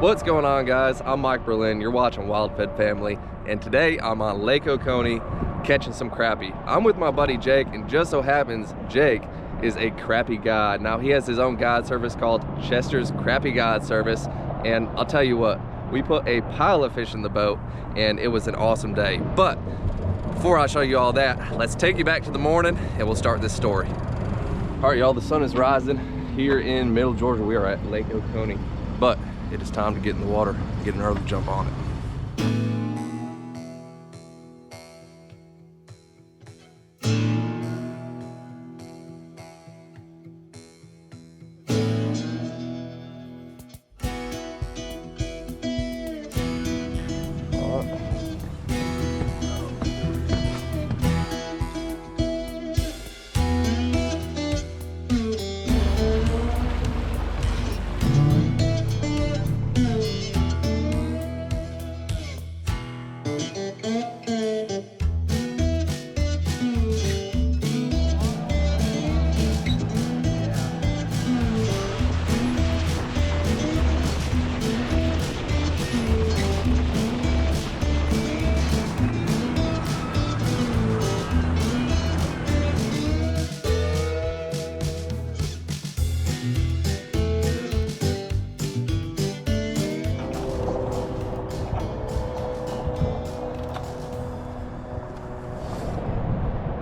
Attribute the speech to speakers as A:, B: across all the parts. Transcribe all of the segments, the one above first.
A: What's going on, guys? I'm Mike Berlin. You're watching Wild Fed Family, and today I'm on Lake Oconee catching some crappie. I'm with my buddy Jake, and just so happens Jake is a crappie guide. Now, he has his own guide service called Chester's Crappie Guide Service, and I'll tell you what, we put a pile of fish in the boat and it was an awesome day. But before I show you all that, let's take you back to the morning and we'll start this story. All right, y'all, the sun is rising here in middle Georgia. We are at Lake Oconee, but it is time to get in the water, get an early jump on it.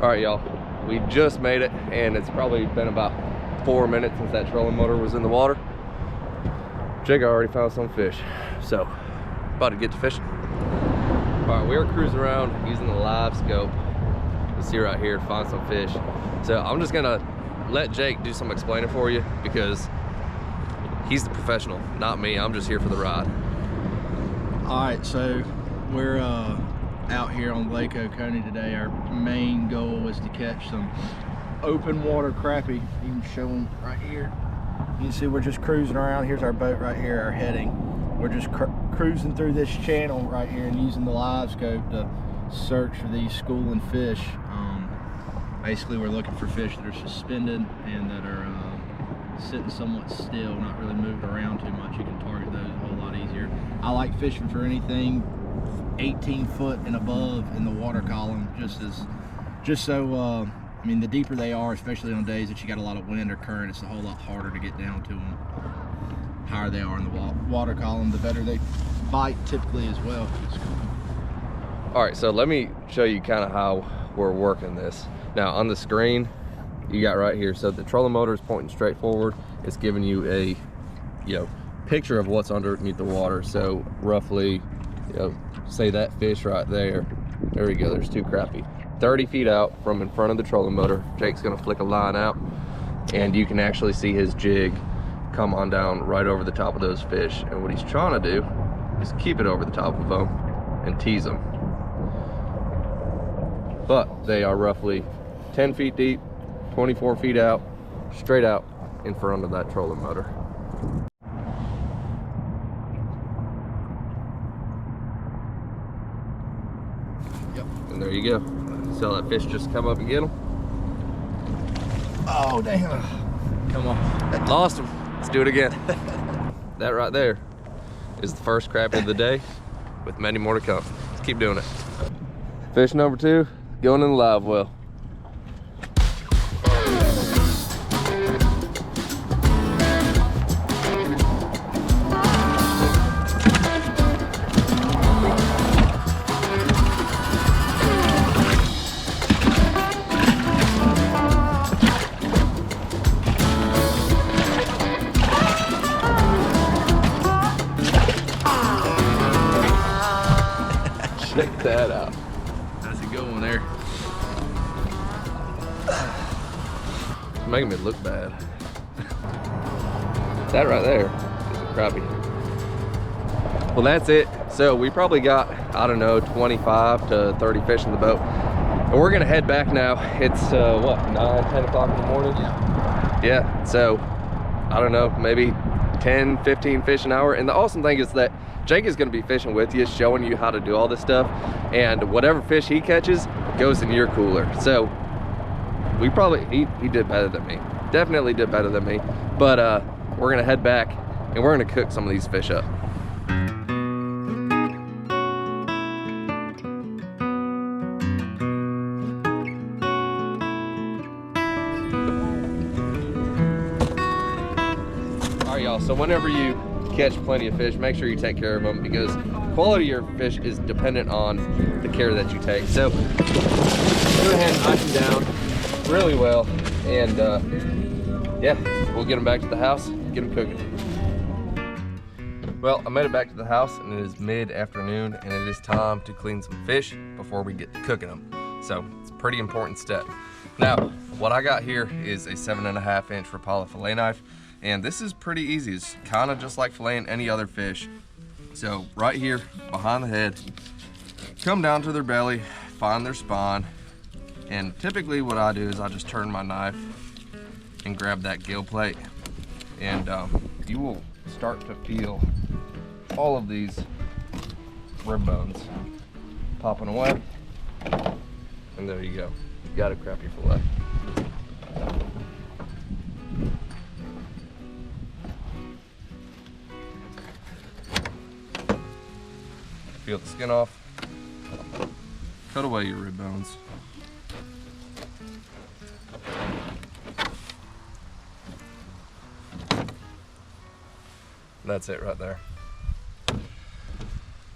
A: All right, y'all, we just made it, and it's probably been about 4 minutes since that trolling motor was in the water. Jake already found some fish, so about to get to fishing. All right, we are cruising around using the live scope. You see right here to find some fish. So I'm just gonna let Jake do some explaining for you because he's the professional, not me. I'm just here for the ride.
B: All right, so we're out here on Lake Oconee today. Our main goal is to catch some open water crappie. You can show them right here. You can see we're just cruising around. Here's our boat right here, our heading. We're just cruising through this channel right here and using the live scope to search for these schooling fish. Basically, we're looking for fish that are suspended and that are sitting somewhat still, not really moving around too much. You can target those a whole lot easier. I like fishing for anything 18 foot and above in the water column, just so I mean, the deeper they are, especially on days that you got a lot of wind or current, it's a whole lot harder to get down to them. Higher they are in the water column, the better they bite typically as well.
A: All right, so let me show you kind of how we're working this. Now on the screen you got right here, so the trolling motor is pointing straight forward. It's giving you a picture of what's underneath the water. So roughly, say that fish right there, there we go, there's two crappie 30 feet out from in front of the trolling motor. Jake's gonna flick a line out and you can actually see his jig come on down right over the top of those fish, and what he's trying to do is keep it over the top of them and tease them. But they are roughly 10 feet deep, 24 feet out, straight out in front of that trolling motor.
B: Yep.
A: And there you go. So that fish just come up and get him.
B: Oh, damn.
A: Come on. Lost him. Let's do it again. That right there is the first crappie of the day, with many more to come. Let's keep doing it. Fish number 2, going in the live well. Check that out.
B: That's a good one there.
A: It's making me look bad. That right there is a crappie. Well, that's it. So we probably got, I don't know, 25 to 30 fish in the boat. And we're gonna head back now. It's what, 9, 10 o'clock in the morning? Yeah, so I don't know, maybe 10, 15 fish an hour. And the awesome thing is that Jake is going to be fishing with you, showing you how to do all this stuff, and whatever fish he catches goes in your cooler. So we probably, he did better than me, definitely did better than me. But we're gonna head back and we're gonna cook some of these fish up. So whenever you catch plenty of fish, make sure you take care of them, because quality of your fish is dependent on the care that you take. So go ahead and ice them down really well, and yeah, we'll get them back to the house, get them cooking. Well, I made it back to the house, and it is mid-afternoon, and it is time to clean some fish before we get to cooking them. So it's a pretty important step. Now, what I got here is a 7.5-inch Rapala fillet knife, and this is pretty easy. It's kind of just like filleting any other fish. So right here behind the head, come down to their belly, find their spine, and typically what I do is I just turn my knife and grab that gill plate, and you will start to feel all of these rib bones popping away, and there you go. You got a crappie fillet. Peel the skin off, cut away your rib bones. That's it right there.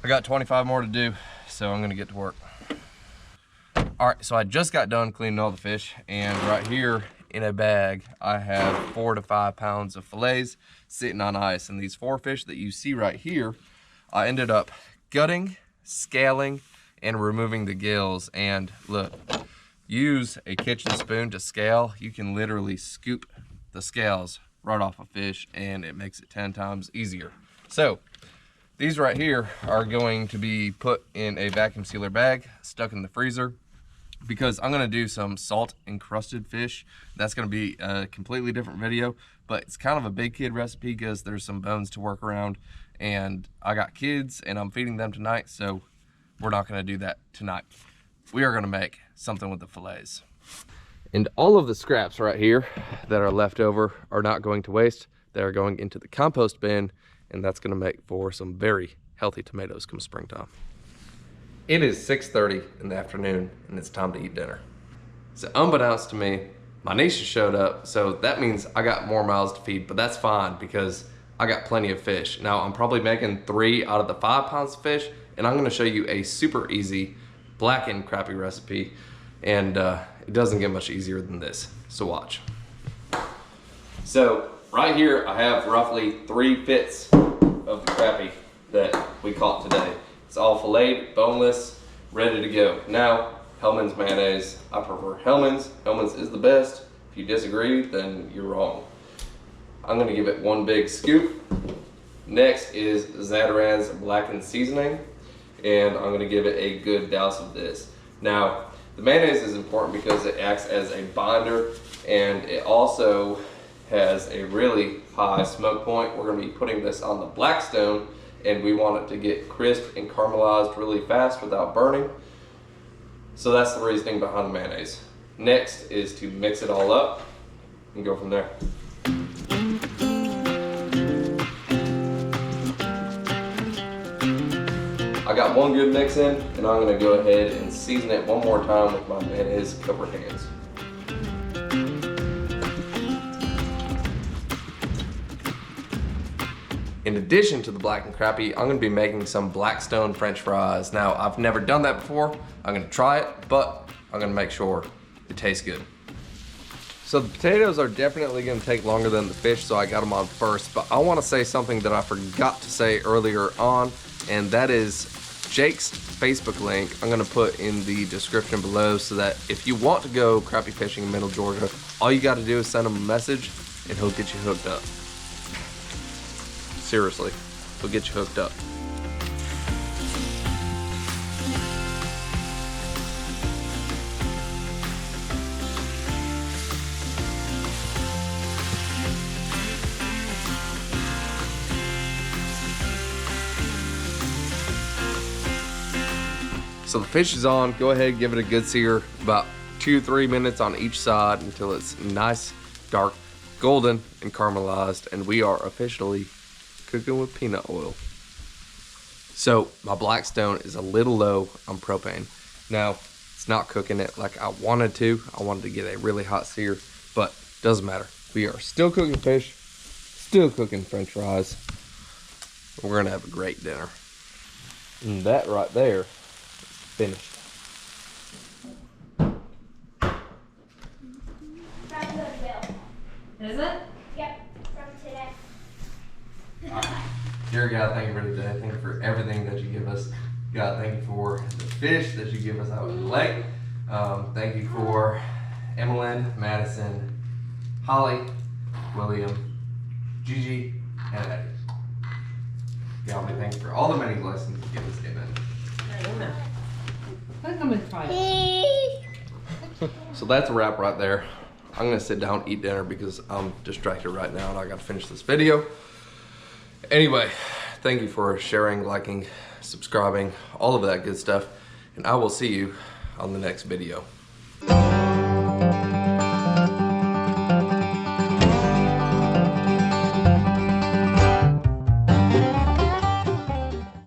A: I got 25 more to do, so I'm gonna get to work. All right, so I just got done cleaning all the fish, and right here in a bag, I have 4 to 5 pounds of fillets sitting on ice. And these 4 fish that you see right here, I ended up gutting, scaling, and removing the gills. And look, use a kitchen spoon to scale. You can literally scoop the scales right off a fish, and it makes it 10 times easier. So these right here are going to be put in a vacuum sealer bag, stuck in the freezer, because I'm gonna do some salt encrusted fish. That's gonna be a completely different video, but it's kind of a big kid recipe because there's some bones to work around, and I got kids and I'm feeding them tonight, so we're not gonna do that tonight. We are gonna make something with the fillets. And all of the scraps right here that are left over are not going to waste. They are going into the compost bin, and that's gonna make for some very healthy tomatoes come springtime. It is 6:30 in the afternoon, and it's time to eat dinner. So unbeknownst to me, my niece showed up, so that means I got more mouths to feed, but that's fine because I got plenty of fish. Now I'm probably making 3 out of the 5 pounds of fish, and I'm gonna show you a super easy blackened crappie recipe, and it doesn't get much easier than this, so watch. So right here, I have roughly 3 fits of the crappie that we caught today. It's all filleted, boneless, ready to go. Now, Hellmann's mayonnaise. I prefer Hellmann's. Hellmann's is the best. If you disagree, then you're wrong. I'm gonna give it 1 big scoop. Next is Zatarain's blackened seasoning, and I'm gonna give it a good douse of this. Now, the mayonnaise is important because it acts as a binder, and it also has a really high smoke point. We're gonna be putting this on the Blackstone, and we want it to get crisp and caramelized really fast without burning. So that's the reasoning behind the mayonnaise. Next is to mix it all up and go from there. I got 1 good mix in, and I'm gonna go ahead and season it 1 more time with my mayonnaise covered hands. In addition to the blackened crappie, I'm gonna be making some Blackstone French fries. Now, I've never done that before. I'm gonna try it, but I'm gonna make sure it tastes good. So the potatoes are definitely gonna take longer than the fish, so I got them on first, but I wanna say something that I forgot to say earlier on, and that is Jake's Facebook link. I'm gonna put in the description below, so that if you want to go crappie fishing in Middle Georgia, all you gotta do is send him a message and he'll get you hooked up. Seriously, he'll get you hooked up. So the fish is on. Go ahead, give it a good sear, about 2-3 minutes on each side until it's nice, dark, golden, and caramelized, and we are officially cooking with peanut oil. So my Blackstone is a little low on propane. Now, it's not cooking it like I wanted to. I wanted to get a really hot sear, but doesn't matter. We are still cooking fish, still cooking French fries. We're gonna have a great dinner. And that right there is finished.
C: Is it?
D: Yep, from today.
A: Dear God, thank you for today. Thank you for everything that you give us. God, thank you for the fish that you give us out in the lake. Thank you for Emmeline, Madison, Holly, William, Gigi, and Eddie. God, we thank you for all the many blessings you give us. Amen.
C: Look, I'm gonna try it.
A: So that's a wrap right there. I'm gonna sit down, eat dinner because I'm distracted right now and I gotta finish this video. Anyway, thank you for sharing, liking, subscribing, all of that good stuff. And I will see you on the next video.